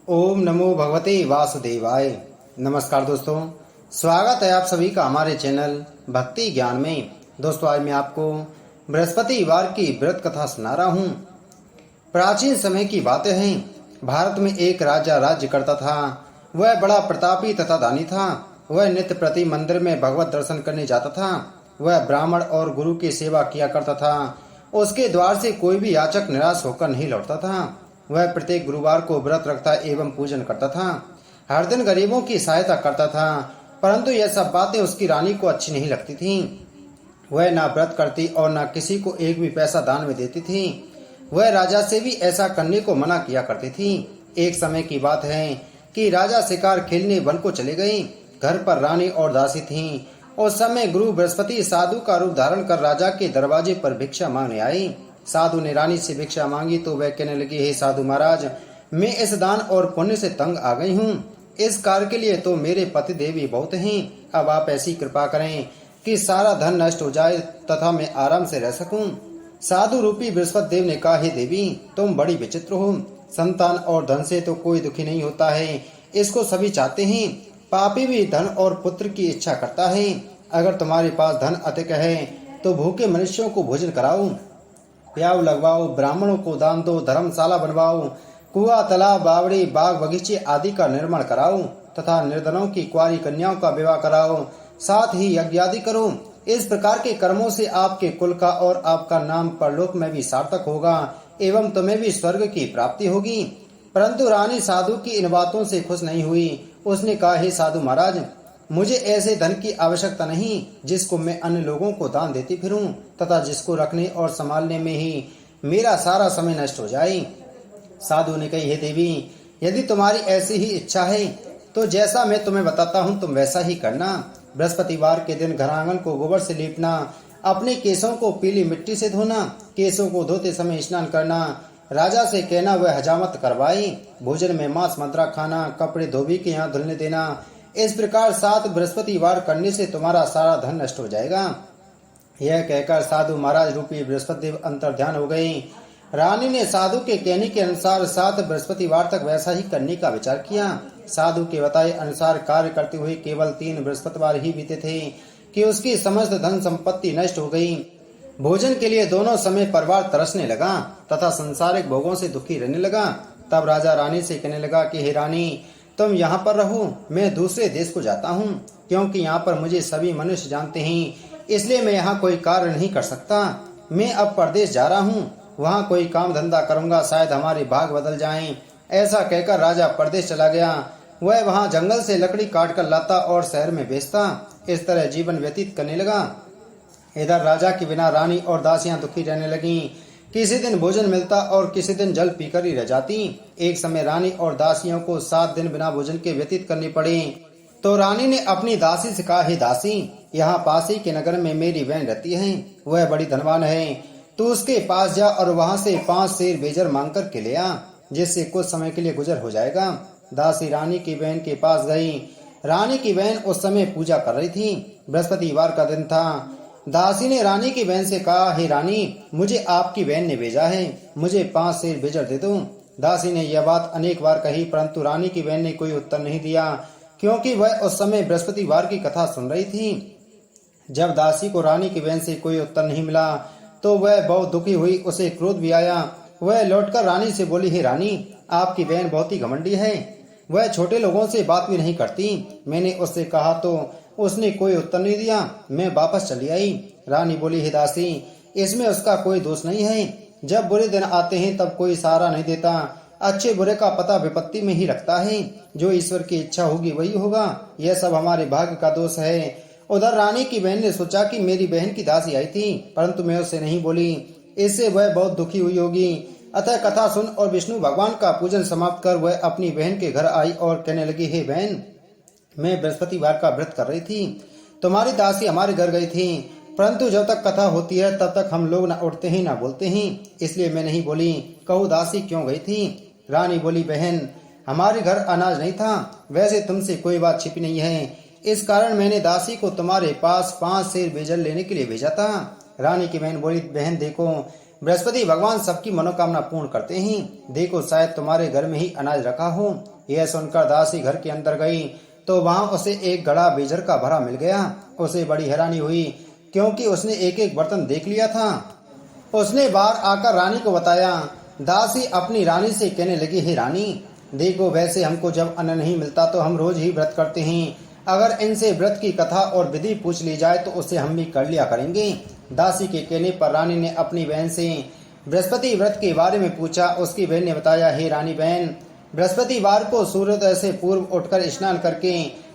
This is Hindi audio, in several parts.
ओम नमो भगवते वासुदेवाय। नमस्कार दोस्तों, स्वागत है आप सभी का हमारे चैनल भक्ति ज्ञान में। दोस्तों, आज मैं आपको बृहस्पतिवार की व्रत कथा सुना रहा हूँ। प्राचीन समय की बातें हैं। भारत में एक राजा राज्य करता था। वह बड़ा प्रतापी तथा दानी था। वह नित्य प्रति मंदिर में भगवत दर्शन करने जाता था। वह ब्राह्मण और गुरु की सेवा किया करता था। उसके द्वार से कोई भी याचक निराश होकर नहीं लौटता था। वह प्रत्येक गुरुवार को व्रत रखता एवं पूजन करता था। हर दिन गरीबों की सहायता करता था, परंतु यह सब बातें उसकी रानी को अच्छी नहीं लगती थीं। वह ना व्रत करती और ना किसी को एक भी पैसा दान में देती थी। वह राजा से भी ऐसा करने को मना किया करती थी। एक समय की बात है कि राजा शिकार खेलने वन को चले गए। घर पर रानी और दासी थीं। उस समय गुरु बृहस्पति साधु का रूप धारण कर राजा के दरवाजे पर भिक्षा मांगने आए। साधु ने रानी से भिक्षा मांगी तो वह कहने लगी, हे साधु महाराज, मैं इस दान और पुण्य से तंग आ गई हूँ। इस कार्य के लिए तो मेरे पति देवी बहुत हैं। अब आप ऐसी कृपा करें कि सारा धन नष्ट हो जाए तथा मैं आराम से रह सकूं। साधु रूपी बृहस्पति देव ने कहा, हे देवी, तुम बड़ी विचित्र हो। संतान और धन से तो कोई दुखी नहीं होता है, इसको सभी चाहते हैं। पापी भी धन और पुत्र की इच्छा करता है। अगर तुम्हारे पास धन अधिक है तो भूखे मनुष्यों को भोजन कराओ, प्याव लगवाओ, ब्राह्मणों को दान दो, धर्मशाला बनवाओ, कुआं, तालाब, बावड़ी, बाग बगीचे आदि का निर्माण कराओ तथा निर्धनों की कुंवारी कन्याओं का विवाह कराओ, साथ ही यज्ञ आदि करो। इस प्रकार के कर्मों से आपके कुल का और आपका नाम परलोक में भी सार्थक होगा एवं तुम्हें भी स्वर्ग की प्राप्ति होगी। परंतु रानी साधु की इन बातों से खुश नहीं हुई। उसने कहा, हे साधु महाराज, मुझे ऐसे धन की आवश्यकता नहीं जिसको मैं अन्य लोगों को दान देती फिरूं तथा जिसको रखने और संभालने में ही मेरा सारा समय नष्ट हो जाए। साधु ने कही, हे देवी, यदि तुम्हारी ऐसी ही इच्छा है तो जैसा मैं तुम्हें बताता हूँ तुम वैसा ही करना। बृहस्पतिवार के दिन घर आंगन को गोबर से लीपना, अपने केसों को पीली मिट्टी से धोना, केसों को धोते समय स्नान करना, राजा से कहना वह हजामत करवाए, भोजन में मांस मदिरा खाना, कपड़े धोबी के यहाँ धुलने देना। इस प्रकार 7 बृहस्पतिवार करने से तुम्हारा सारा धन नष्ट हो जाएगा। यह कहकर साधु महाराज रूपी बृहस्पति देव अंतर ध्यान हो गए। रानी ने साधु के कहने के अनुसार 7 बृहस्पतिवार तक वैसा ही करने का विचार किया। साधु के बताए अनुसार कार्य करते हुए केवल 3 बृहस्पतिवार ही बीते थे कि उसकी समस्त धन संपत्ति नष्ट हो गई। भोजन के लिए दोनों समय परिवार तरसने लगा तथा संसारिक भोगों से दुखी रहने लगा। तब राजा रानी से कहने लगा कि हे रानी, तुम यहाँ पर रहो, मैं दूसरे देश को जाता हूँ, क्योंकि यहाँ पर मुझे सभी मनुष्य जानते हैं, इसलिए मैं यहाँ कोई कार्य नहीं कर सकता। मैं अब परदेश जा रहा हूँ, वहाँ कोई काम धंधा करूँगा, शायद हमारे भाग बदल जाएं। ऐसा कहकर राजा परदेश चला गया। वह वहाँ जंगल से लकड़ी काट कर लाता और शहर में बेचता। इस तरह जीवन व्यतीत करने लगा। इधर राजा के बिना रानी और दासियां दुखी रहने लगीं। किसी दिन भोजन मिलता और किसी दिन जल पीकर ही रह जाती। एक समय रानी और दासियों को 7 दिन बिना भोजन के व्यतीत करने पड़े। तो रानी ने अपनी दासी से कहा, हे दासी, यहाँ पास ही के नगर में मेरी बहन रहती है, वह बड़ी धनवान है। तू उसके पास जा और वहाँ से 5 सेर बेजर मांग कर के ले आ, जिससे कुछ समय के लिए गुजर हो जाएगा। दासी रानी की बहन के पास गई। रानी की बहन उस समय पूजा कर रही थी। बृहस्पतिवार का दिन था। दासी ने रानी की बहन से कहा, हे रानी, मुझे आपकी बहन ने भेजा है, मुझे 5 सेर बेजर दे दो। दासी ने यह बात अनेक बार कही, परंतु रानी की बहन ने कोई उत्तर नहीं दिया, क्योंकि वह उस समय बृहस्पतिवार की कथा सुन रही थी। जब दासी को रानी की बहन से कोई उत्तर नहीं मिला तो वह बहुत दुखी हुई। उसे क्रोध भी आया। वह लौटकर रानी से बोली, हे रानी, आपकी बहन बहुत ही घमंडी है, वह छोटे लोगों से बात भी नहीं करती। मैंने उससे कहा तो उसने कोई उत्तर नहीं दिया। मैं वापस चली आई। रानी बोली, हे दासी, इसमें उसका कोई दोष नहीं है। जब बुरे दिन आते हैं तब कोई सहारा नहीं देता। अच्छे बुरे का पता विपत्ति में ही रखता है। जो ईश्वर की इच्छा होगी वही होगा। यह सब हमारे भाग्य का दोष है। उधर रानी की बहन ने सोचा कि मेरी बहन की दासी आई थी, परंतु मैं उससे नहीं बोली, इससे वह बहुत दुखी हुई होगी। अतः कथा सुन और विष्णु भगवान का पूजन समाप्त कर वह अपनी बहन के घर आई और कहने लगी, हे बहन, मैं बृहस्पतिवार का व्रत कर रही थी, तुम्हारी दासी हमारे घर गई थी, परंतु जब तक कथा होती है तब तक हम लोग न उठते हैं न बोलते हैं, इसलिए मैं नहीं बोली। कहूँ दासी क्यों गई थी? रानी बोली, बहन, हमारे घर अनाज नहीं था। वैसे तुमसे कोई बात छिपी नहीं है, इस कारण मैंने दासी को तुम्हारे पास 5 सेर बेजर लेने के लिए भेजा था। रानी की बहन बोली, बहन देखो, बृहस्पति भगवान सबकी मनोकामना पूर्ण करते हैं। देखो शायद तुम्हारे घर में ही अनाज रखा हो। यह सुनकर दासी घर के अंदर गई तो वहां उसे एक घड़ा बेजर का भरा मिल गया। उसे बड़ी हैरानी हुई क्योंकि उसने एक एक बर्तन देख लिया था। उसने बाहर आकर रानी को बताया। दासी अपनी रानी से कहने लगी, हे रानी, देखो, वैसे हमको जब अन्न नहीं मिलता तो हम रोज ही व्रत करते हैं। अगर इनसे व्रत की कथा और विधि पूछ ली जाए तो उसे हम भी कर लिया करेंगे। दासी के कहने पर रानी ने अपनी बहन से बृहस्पति व्रत के बारे में पूछा। उसकी बहन ने बताया, हे रानी बहन, बृहस्पतिवार को सूर्योदय से पूर्व उठकर स्नान करके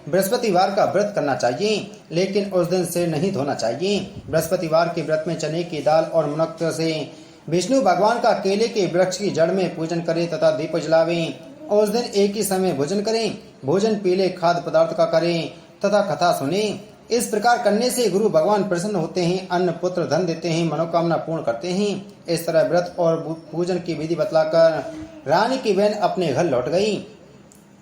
बृहस्पतिवार का व्रत करना चाहिए, लेकिन उस दिन सिर नहीं धोना चाहिए। बृहस्पतिवार के व्रत में चने की दाल और मुनक्क से विष्णु भगवान का केले के वृक्ष की जड़ में पूजन करें तथा दीप जलावें। उस दिन एक ही समय भोजन करें। भोजन पीले खाद्य पदार्थ का करें तथा कथा सुने। इस प्रकार करने से गुरु भगवान प्रसन्न होते हैं, अन्न पुत्र धन देते हैं, मनोकामना पूर्ण करते हैं। इस तरह व्रत और पूजन की विधि बतलाकर रानी की बहन अपने घर लौट गई।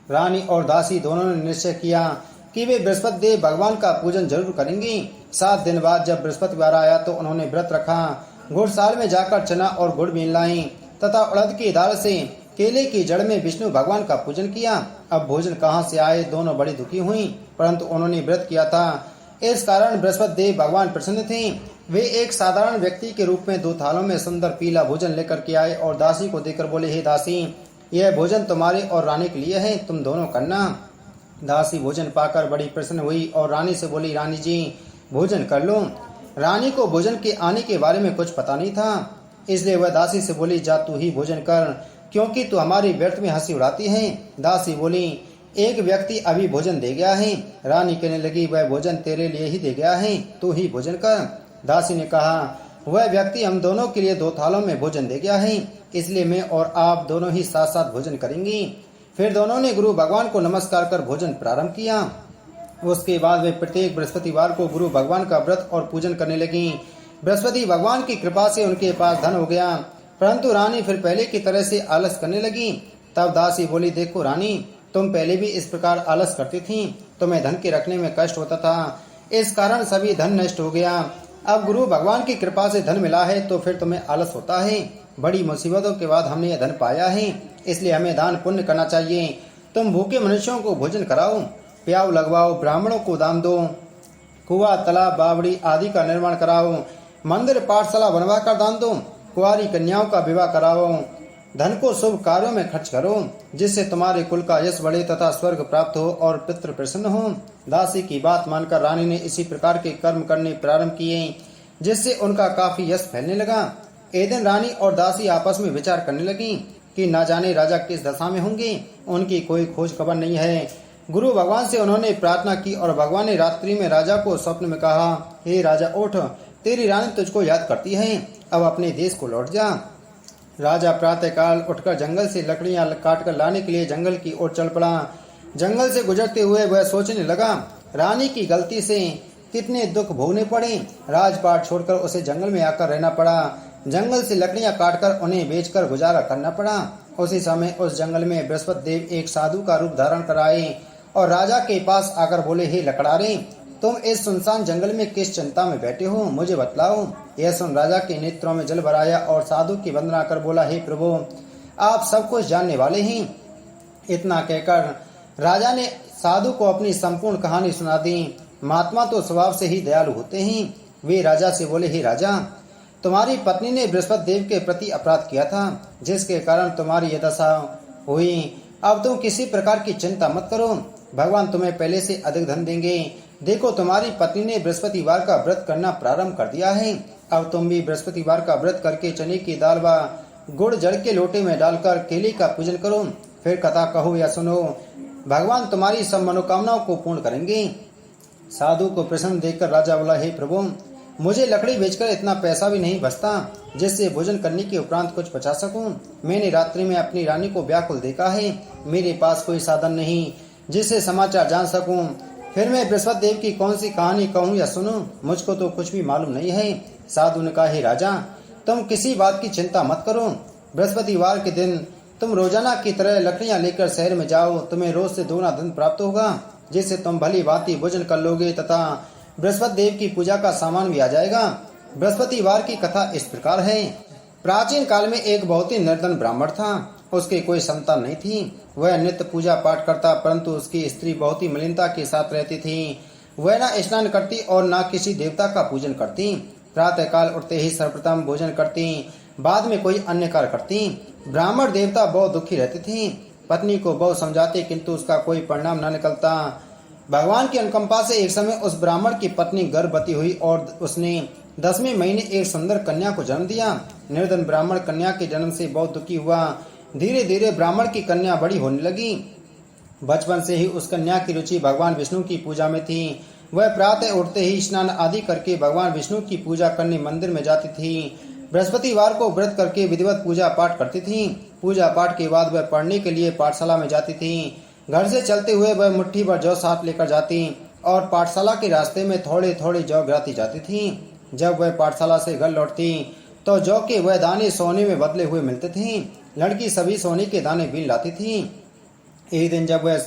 रानी और दासी दोनों ने निश्चय किया कि वे बृहस्पति देव भगवान का पूजन जरूर करेंगे। 7 दिन बाद जब बृहस्पतिवार आया तो उन्होंने व्रत रखा। घुड़साल में जाकर चना और गुड़ बीन लाए तथा उड़द की दाल से केले की जड़ में विष्णु भगवान का पूजन किया। अब भोजन कहाँ से आए, दोनों बड़ी दुखी हुई, परंतु उन्होंने व्रत किया था, इस कारण बृहस्पति देव भगवान प्रसन्न थे। वे एक साधारण व्यक्ति के रूप में 2 थालों में सुंदर पीला भोजन लेकर के आए और दासी को देकर बोले, हे दासी, यह भोजन तुम्हारे और रानी के लिए है, तुम दोनों करना। दासी भोजन पाकर बड़ी प्रसन्न हुई और रानी से बोली, रानी जी, भोजन कर लो। रानी को भोजन के आने के बारे में कुछ पता नहीं था, इसलिए वह दासी से बोली, जा तू ही भोजन कर, क्योंकि तू हमारी व्यर्थ में हंसी उड़ाती है। दासी बोली, एक व्यक्ति अभी भोजन दे गया है। रानी कहने लगी, वह भोजन तेरे लिए ही दे गया है, तू ही भोजन कर। दासी ने कहा, वह व्यक्ति हम दोनों के लिए 2 थालों में भोजन दे गया है, इसलिए मैं और आप दोनों ही साथ साथ भोजन करेंगे। फिर दोनों ने गुरु भगवान को नमस्कार कर भोजन प्रारंभ किया। उसके बाद वे प्रत्येक बृहस्पतिवार को गुरु भगवान का व्रत और पूजन करने लगी। बृहस्पति भगवान की कृपा से उनके पास धन हो गया, परंतु रानी फिर पहले की तरह से आलस करने लगी। तब दासी बोली, देखो रानी, तुम पहले भी इस प्रकार आलस करती थी, तुम्हें धन के रखने में कष्ट होता था, इस कारण सभी धन नष्ट हो गया। अब गुरु भगवान की कृपा से धन मिला है तो फिर तुम्हें आलस होता है। बड़ी मुसीबतों के बाद हमने यह धन पाया है, इसलिए हमें दान पुण्य करना चाहिए। तुम भूखे मनुष्यों को भोजन कराओ, प्याऊ लगवाओ, ब्राह्मणों को दान दो, कुआं, तालाब, बावड़ी आदि का निर्माण कराओ, मंदिर पाठशाला बनवा कर दान दो, कुंवारी कन्याओं का विवाह कराओ, धन को शुभ कार्यों में खर्च करो, जिससे तुम्हारे कुल का यश बढ़े तथा स्वर्ग प्राप्त हो और पितृ प्रसन्न हो। दासी की बात मानकर रानी ने इसी प्रकार के कर्म करने प्रारंभ किए, जिससे उनका काफी यश फैलने लगा। एक दिन रानी और दासी आपस में विचार करने लगी कि न जाने राजा किस दशा में होंगे, उनकी कोई खोज खबर नहीं है। गुरु भगवान से उन्होंने प्रार्थना की और भगवान ने रात्रि में राजा को स्वप्न में कहा, हे राजा, उठ, तेरी रानी तुझको याद करती है, अब अपने देश को लौट जा। राजा प्रातःकाल उठकर जंगल से लकड़ियां काटकर लाने के लिए जंगल की ओर चल पड़ा। जंगल से गुजरते हुए वह सोचने लगा, रानी की गलती से कितने दुख भोगने पड़े, राजपाट छोड़कर उसे जंगल में आकर रहना पड़ा, जंगल से लकड़ियां काटकर उन्हें बेचकर गुजारा करना पड़ा। उसी समय उस जंगल में बृहस्पति देव एक साधु का रूप धारण कर आए और राजा के पास आकर बोले, हे लकड़ारे, तुम इस सुनसान जंगल में किस चिंता में बैठे हो, मुझे बतलाओ। यह सुन राजा के नेत्रों में जल भर आया और साधु की वंदना कर बोला, हे प्रभु, आप सब कुछ जानने वाले हैं। इतना कहकर राजा ने साधु को अपनी संपूर्ण कहानी सुना दी। महात्मा तो स्वभाव से ही दयालु होते हैं। वे राजा से बोले, हे राजा, तुम्हारी पत्नी ने बृहस्पति देव के प्रति अपराध किया था, जिसके कारण तुम्हारी यह दशा हुई। अब तुम किसी प्रकार की चिंता मत करो, भगवान तुम्हें पहले से अधिक धन देंगे। देखो, तुम्हारी पत्नी ने बृहस्पतिवार का व्रत करना प्रारंभ कर दिया है। अब तुम भी बृहस्पतिवार का व्रत करके चने की दाल व गुड़ जड़ के लोटे में डालकर केले का पूजन करो, फिर कथा कहो या सुनो, भगवान तुम्हारी सब मनोकामनाओं को पूर्ण करेंगे। साधु को प्रसन्न देखकर राजा बोला, हे प्रभु, मुझे लकड़ी बेचकर इतना पैसा भी नहीं बचता जिससे भोजन करने के उपरांत कुछ बचा सकूं। मैंने रात्रि में अपनी रानी को व्याकुल देखा है, मेरे पास कोई साधन नहीं जिससे समाचार जान सकूं। फिर मैं बृहस्पति देव की कौन सी कहानी कहूं या सुनूं, मुझको तो कुछ भी मालूम नहीं है। साधु ने कहा, हे राजा, तुम किसी बात की चिंता मत करो। बृहस्पतिवार के दिन तुम रोजाना की तरह लकड़ियां लेकर शहर में जाओ, तुम्हें रोज से 2 धन प्राप्त होगा, जिससे तुम भली भांति भोजन कर लोगे तथा बृहस्पति देव की पूजा का सामान भी आ जाएगा। बृहस्पतिवार की कथा इस प्रकार है। प्राचीन काल में एक बहुत ही निर्धन ब्राह्मण था। उसके कोई संतान नहीं थी। वह नित्य पूजा पाठ करता, परंतु उसकी स्त्री बहुत ही मलिनता के साथ रहती थी। वह न स्नान करती और न किसी देवता का पूजन करती। प्रातः काल उठते ही सर्वप्रथम भोजन करती, बाद में कोई अन्य कार्य करती। ब्राह्मण देवता बहुत दुखी रहते थे। पत्नी को बहुत समझाते, किंतु उसका कोई परिणाम न निकलता। भगवान की अनुकंपा से एक समय उस ब्राह्मण की पत्नी गर्भवती हुई और उसने 10वें महीने एक सुंदर कन्या को जन्म दिया। निर्धन ब्राह्मण कन्या के जन्म से बहुत दुखी हुआ। धीरे धीरे ब्राह्मण की कन्या बड़ी होने लगी। बचपन से ही उस कन्या की रुचि भगवान विष्णु की पूजा में थी। वह प्रातः उठते ही स्नान आदि करके भगवान विष्णु की पूजा करने मंदिर में जाती थी। बृहस्पतिवार को व्रत करके विधिवत पूजा पाठ करती थी। पूजा पाठ के बाद वह पढ़ने के लिए पाठशाला में जाती थी। घर से चलते हुए वह मुट्ठी भर जौ साथ लेकर जाती और पाठशाला के रास्ते में थोड़े थोड़े जौ गिराती जाती थी। जब वह पाठशाला से घर लौटती तो जौ के वह दाने सोने में बदले हुए मिलते थे। लड़की सभी सोने के दाने बीन लाती थी। एक दिन जब वह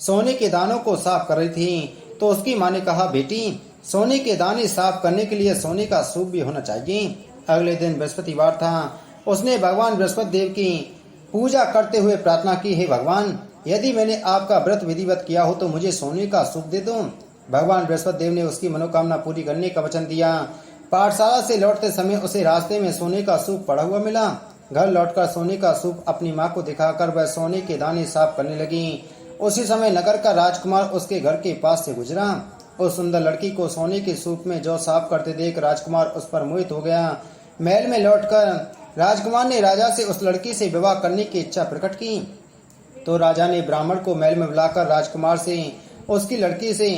सोने के दानों को साफ कर रही थी तो उसकी माँ ने कहा, बेटी, सोने के दाने साफ करने के लिए सोने का सूप भी होना चाहिए। अगले दिन बृहस्पतिवार था। उसने भगवान बृहस्पति देव की पूजा करते हुए प्रार्थना की, हे भगवान, यदि मैंने आपका व्रत विधिवत किया हो तो मुझे सोने का सूप दे दो। भगवान बृहस्पति देव ने उसकी मनोकामना पूरी करने का वचन दिया। पाठशाला से लौटते समय उसे रास्ते में सोने का सूप पड़ा हुआ मिला। घर लौटकर सोने का सूप अपनी माँ को दिखाकर वह सोने के दाने साफ करने लगी। उसी समय नगर का राजकुमार उसके घर के पास से गुजरा। उस सुंदर लड़की को सोने के सूप में जौ साफ करते देख राजकुमार उस पर मोहित हो गया। महल में लौटकर राजकुमार ने राजा से उस लड़की से विवाह करने की इच्छा प्रकट की। तो राजा ने ब्राह्मण को महल में बुलाकर राजकुमार से उसकी लड़की से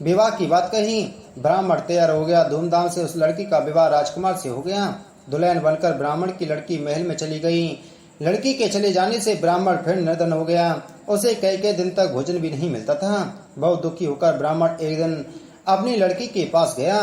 विवाह की बात कही। ब्राह्मण तैयार हो गया। धूमधाम से उस लड़की का विवाह राजकुमार से हो गया। दुल्हन बनकर ब्राह्मण की लड़की महल में चली गई। लड़की के चले जाने से ब्राह्मण फिर निर्धन हो गया। उसे कई दिन तक भोजन भी नहीं मिलता था। बहुत दुखी होकर ब्राह्मण एक दिन अपनी लड़की के पास गया।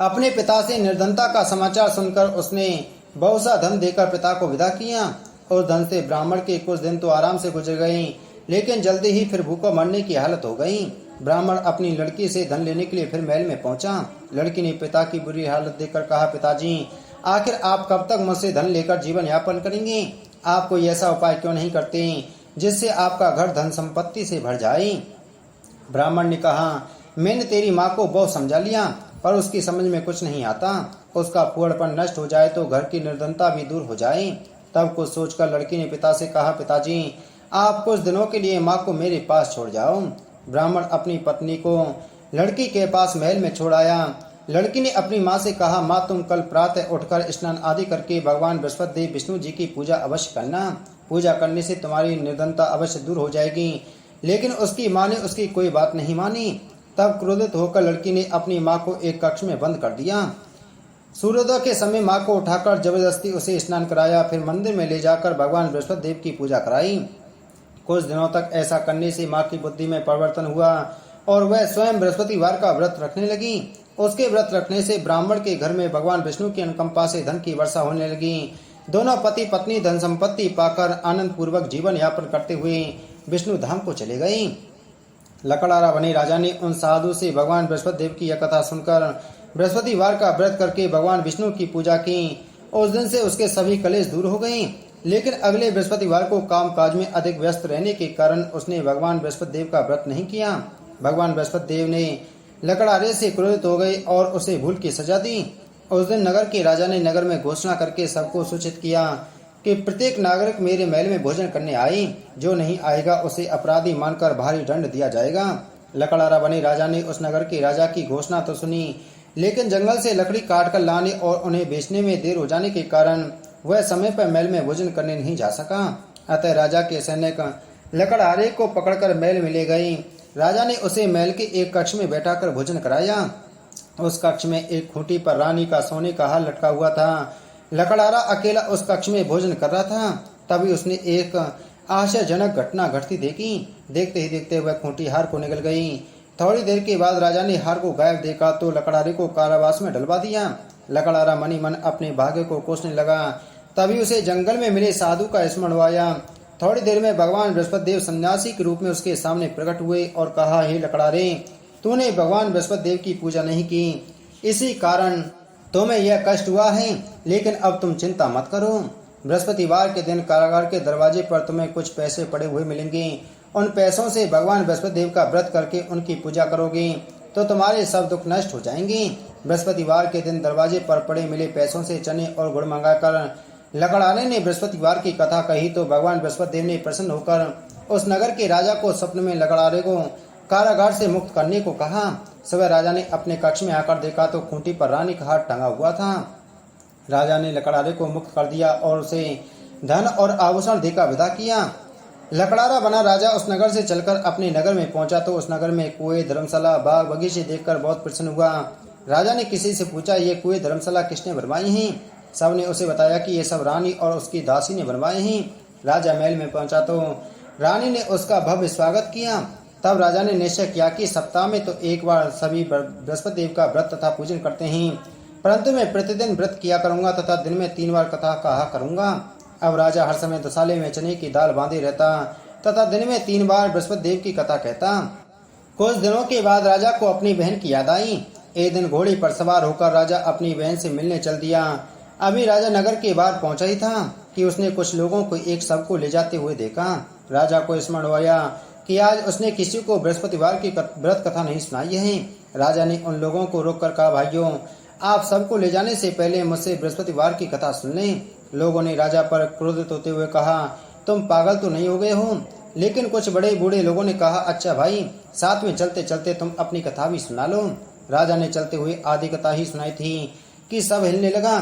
अपने पिता से निर्धनता का समाचार सुनकर उसने बहुत सा धन देकर पिता को विदा किया। उस धन से ब्राह्मण के कुछ दिन तो आराम से गुजर गए, लेकिन जल्दी ही फिर भूखा मरने की हालत हो गई। ब्राह्मण अपनी लड़की से धन लेने के लिए फिर महल में पहुंचा। लड़की ने पिता की बुरी हालत देखकर कहा, पिताजी, आखिर आप कब तक मुझसे धन लेकर जीवन यापन करेंगे? आप कोई ऐसा उपाय क्यों नहीं करते जिससे आपका घर धन संपत्ति से भर जाए? ब्राह्मण ने कहा, मैंने तेरी माँ को बहुत समझा लिया, पर उसकी समझ में कुछ नहीं आता। उसका फूहड़पन नष्ट हो जाए तो घर की निर्धनता भी दूर हो जाए। तब कुछ सोचकर लड़की ने पिता से कहा, पिताजी, आप कुछ दिनों के लिए माँ को मेरे पास छोड़ जाओ। ब्राह्मण अपनी पत्नी को लड़की के पास महल में छोड़ आया। लड़की ने अपनी माँ से कहा, माँ, तुम कल प्रातः उठकर स्नान आदि करके भगवान बृहस्पति देव विष्णु जी की पूजा अवश्य करना। पूजा करने से तुम्हारी निर्धनता अवश्य दूर हो जाएगी। लेकिन उसकी माँ ने उसकी कोई बात नहीं मानी। तब क्रोधित होकर लड़की ने अपनी माँ को एक कक्ष में बंद कर दिया। सूर्योदय के समय माँ को उठाकर जबरदस्ती उसे स्नान कराया। फिर मंदिर में ले जाकर भगवान बृहस्पति देव की पूजा कराई। कुछ दिनों तक ऐसा करने से माँ की बुद्धि में परिवर्तन हुआ और वह स्वयं बृहस्पतिवार का व्रत रखने लगी। उसके व्रत रखने से ब्राह्मण के घर में भगवान विष्णु की अनुकंपा से धन की वर्षा होने लगी। दोनों पति पत्नी धन संपत्ति पाकर आनंद पूर्वक जीवन यापन करते हुए विष्णु धाम को चले गए। लकड़ारा बने राजा ने उन साधु से भगवान बृहस्पति देव की यह कथा सुनकर बृहस्पतिवार का व्रत करके भगवान विष्णु की पूजा की। उस दिन से उसके सभी कलेश दूर हो गए। लेकिन अगले बृहस्पतिवार को कामकाज में अधिक व्यस्त रहने के कारण उसने भगवान बृहस्पति देव का व्रत नहीं किया। भगवान बृहस्पति देव ने लकड़ारे से क्रोधित हो गए और उसे भूल की सजा दी। उस दिन नगर के राजा ने नगर में घोषणा करके सबको सूचित किया कि प्रत्येक नागरिक मेरे महल में भोजन करने आए। जो नहीं आएगा उसे अपराधी मानकर भारी दंड दिया जाएगा। लकड़ारा बने राजा ने उस नगर के राजा की घोषणा तो सुनी, लेकिन जंगल से लकड़ी काट कर लाने और उन्हें बेचने में देर हो जाने के कारण वह समय पर महल में भोजन करने नहीं जा सका। अतः राजा के सैनिक लकड़हारे को पकड़कर महल में ले गए। राजा ने उसे महल के एक कक्ष में बैठाकर भोजन कराया। उस कक्ष में एक खूंटी पर रानी का सोने का हार लटका हुआ था। लकड़हारा अकेला उस कक्ष में भोजन कर रहा था। तभी उसने एक आश्चर्यजनक घटना घटती देखी। देखते ही देखते वह खूंटी हार को निकल गई। थोड़ी देर के बाद राजा ने हार को गायब देखा तो लकड़हारे को कारावास में डलवा दिया। लकड़हारा मनी मन अपने भाग्य को कोसने लगा। तभी उसे जंगल में मिले साधु का स्मरण आया। थोड़ी देर में भगवान बृहस्पति देव सन्यासी के रूप में उसके सामने प्रकट हुए और कहा, हे लकड़हारे, तूने भगवान बृहस्पति देव की पूजा नहीं की, इसी कारण तुम्हें यह कष्ट हुआ है। लेकिन अब तुम चिंता मत करो, बृहस्पतिवार के दिन कारागार के दरवाजे पर तुम्हें कुछ पैसे पड़े हुए मिलेंगे। उन पैसों से भगवान बृहस्पति देव का व्रत करके उनकी पूजा करोगे तो तुम्हारे सब दुख नष्ट हो जाएंगे। बृहस्पतिवार के दिन दरवाजे पर पड़े मिले पैसों से चने और गुड़ मंगाकर लकड़ाने ने बृहस्पतिवार की कथा कही तो भगवान बृहस्पति देव ने प्रसन्न होकर उस नगर के राजा को स्वप्न में लकड़ारे को कारागार से मुक्त करने को कहा। सुबह राजा ने अपने कक्ष में आकर देखा तो खूंटी पर रानी का हाथ टंगा हुआ था। राजा ने लकड़ारे को मुक्त कर दिया और उसे धन और आभूषण देकर विदा किया। लकड़ारा बना राजा उस नगर से चलकर अपने नगर में पहुंचा तो उस नगर में कुएं, धर्मशाला, बाग बगीचे देखकर बहुत प्रसन्न हुआ। राजा ने किसी से पूछा, ये कुएं, धर्मशाला किसने बनवाई हैं? सबने उसे बताया कि ये सब रानी और उसकी दासी ने बनवाए हैं। राजा महल में पहुंचा तो रानी ने उसका भव्य स्वागत किया। तब राजा ने निश्चय किया कि सप्ताह में तो एक बार सभी बृहस्पति देव का व्रत तथा पूजन करते हैं, परंतु मैं प्रतिदिन व्रत किया करूंगा तथा दिन में 3 बार कथा कहा करूंगा। अब राजा हर समय दसाले में चने की दाल बांधे रहता तथा दिन में 3 बार बृहस्पति देव की कथा कहता। कुछ दिनों के बाद राजा को अपनी बहन की याद आई। एक दिन घोड़े पर सवार होकर राजा अपनी बहन से मिलने चल दिया। अभी राजा नगर के बाहर पहुंचा ही था कि उसने कुछ लोगों को एक शव को ले जाते हुए देखा। राजा को स्मरण आया कि आज उसने किसी को बृहस्पतिवार की व्रत कथा नहीं सुनाई है। राजा ने उन लोगों को रोककर कहा, भाइयों, आप सबको ले जाने से पहले मुझसे बृहस्पतिवार की कथा सुन लें। लोगों ने राजा पर क्रोधित होते हुए कहा, तुम पागल तो नहीं हो गए हो? लेकिन कुछ बड़े बूढ़े लोगों ने कहा, अच्छा भाई, साथ में चलते चलते तुम अपनी कथा भी सुना लो। राजा ने चलते हुए आधी कथा ही सुनाई थी कि सब हिलने लगा।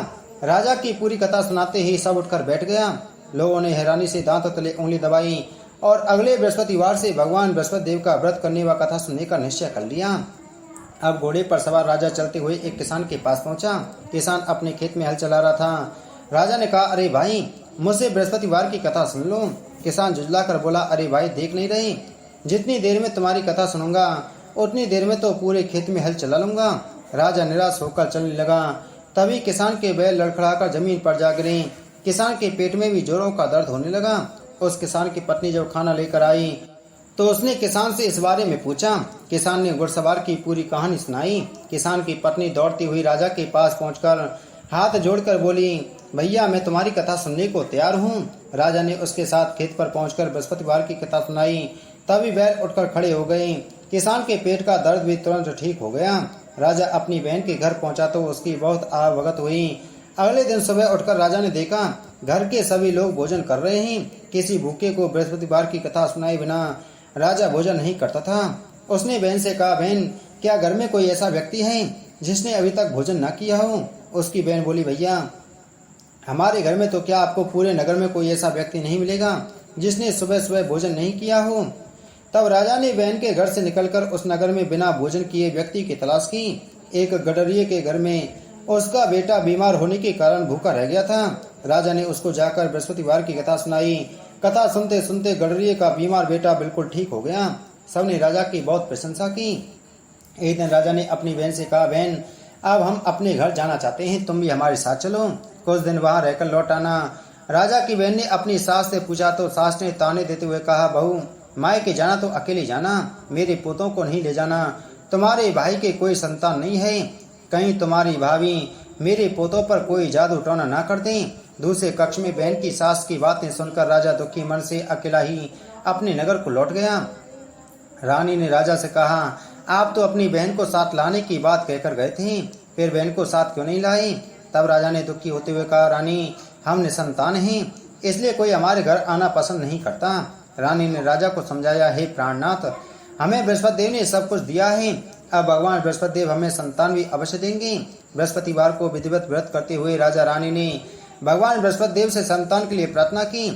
राजा की पूरी कथा सुनाते ही सब उठकर बैठ गया। लोगों ने हैरानी से दांतों तले उंगली दबाई और अगले बृहस्पतिवार से भगवान बृहस्पति देव का व्रत करने व कथा सुनने का निश्चय कर लिया। अब घोड़े पर सवार राजा चलते हुए एक किसान के पास पहुंचा। किसान अपने खेत में हल चला रहा था। राजा ने कहा, अरे भाई, मुझसे बृहस्पतिवार की कथा सुन लो। किसान झुंझला कर बोला, अरे भाई, देख नहीं रही? जितनी देर में तुम्हारी कथा सुनूंगा उतनी देर में तो पूरे खेत में हल चला लूंगा। राजा निराश होकर चलने लगा। तभी किसान के बैल लड़खड़ाकर जमीन पर जा गिरे। किसान के पेट में भी जोरों का दर्द होने लगा। उस किसान की पत्नी जब खाना लेकर आई तो उसने किसान से इस बारे में पूछा। किसान ने घुड़सवार की पूरी कहानी सुनाई। किसान की पत्नी दौड़ती हुई राजा के पास पहुंचकर हाथ जोड़कर बोली, भैया, मैं तुम्हारी कथा सुनने को तैयार हूँ। राजा ने उसके साथ खेत पर पहुंचकर बृहस्पतिवार की कथा सुनाई। तभी बैल उठकर खड़े हो गए। किसान के पेट का दर्द भी तुरंत ठीक हो गया। राजा अपनी बहन के घर पहुंचा तो उसकी बहुत आवभगत हुई। अगले दिन सुबह उठकर राजा ने देखा घर के सभी लोग भोजन कर रहे हैं। किसी भूखे को बृहस्पतिवार की कथा सुनाए बिना राजा भोजन नहीं करता था। उसने बहन से कहा, बहन, क्या घर में कोई ऐसा व्यक्ति है जिसने अभी तक भोजन न किया हो? उसकी बहन बोली, भैया, हमारे घर में तो क्या आपको पूरे नगर में कोई ऐसा व्यक्ति नहीं मिलेगा जिसने सुबह सुबह भोजन नहीं किया हो। तब राजा ने बहन के घर से निकलकर उस नगर में बिना भोजन किए व्यक्ति की तलाश की। एक गडरिये के घर में उसका बेटा बीमार होने के कारण भूखा रह गया था। राजा ने उसको जाकर बृहस्पतिवार की कथा सुनाई। कथा सुनते सुनते गडरिये का बीमार बेटा बिल्कुल ठीक हो गया। सबने राजा की बहुत प्रशंसा की। एक दिन राजा ने अपनी बहन से कहा, बहन, अब हम अपने घर जाना चाहते हैं, तुम भी हमारे साथ चलो, कुछ दिन वहां रहकर लौट आना। राजा की बहन ने अपनी सास से पूछा तो सास ने ताने देते हुए कहा, बहू, मायके जाना तो अकेले जाना, मेरे पोतों को नहीं ले जाना। तुम्हारे भाई के कोई संतान नहीं है, कहीं तुम्हारी भाभी मेरे पोतों पर कोई जादू टोना ना कर दें। दूसरे कक्ष में बहन की सास की बातें सुनकर राजा दुखी मन से अकेला ही अपने नगर को लौट गया। रानी ने राजा से कहा, आप तो अपनी बहन को साथ लाने की बात कहकर गए थे, फिर बहन को साथ क्यों नहीं लाए? तब राजा ने दुखी होते हुए कहा, रानी, हम निसंतान हैं, इसलिए कोई हमारे घर आना पसंद नहीं करता। रानी ने राजा को समझाया, हे प्राणनाथ, हमें बृहस्पति देव ने सब कुछ दिया है, अब भगवान बृहस्पति देव हमें संतान भी अवश्य देंगे। बृहस्पतिवार को विधिवत व्रत करते हुए राजा रानी ने भगवान बृहस्पति देव से संतान के लिए प्रार्थना की।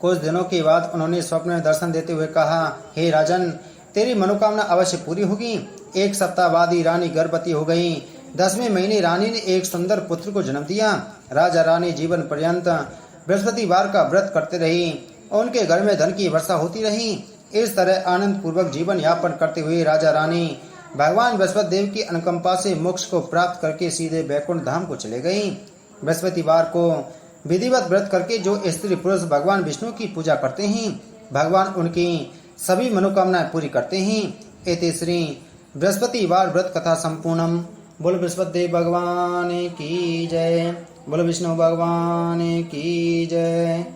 कुछ दिनों के बाद उन्होंने स्वप्न में दर्शन देते हुए कहा, हे राजन, तेरी मनोकामना अवश्य पूरी होगी। 1 सप्ताह बाद ही रानी गर्भवती हो गई। 10वें महीने रानी ने एक सुंदर पुत्र को जन्म दिया। राजा रानी जीवन पर्यंत बृहस्पतिवार का व्रत करते रही। उनके घर में धन की वर्षा होती रही। इस तरह आनंद पूर्वक जीवन यापन करते हुए राजा रानी भगवान बृहस्पति देव की अनुकंपा से मोक्ष को प्राप्त करके सीधे बैकुंठ धाम को चले गई। बृहस्पतिवार को विधिवत व्रत करके जो स्त्री पुरुष भगवान विष्णु की पूजा करते हैं, भगवान उनकी सभी मनोकामनाएं पूरी करते हैं। इति श्री बृहस्पतिवार व्रत कथा संपूर्णम। बोल बृहस्पति देव भगवान की जय। बोलो विष्णु भगवान की जय।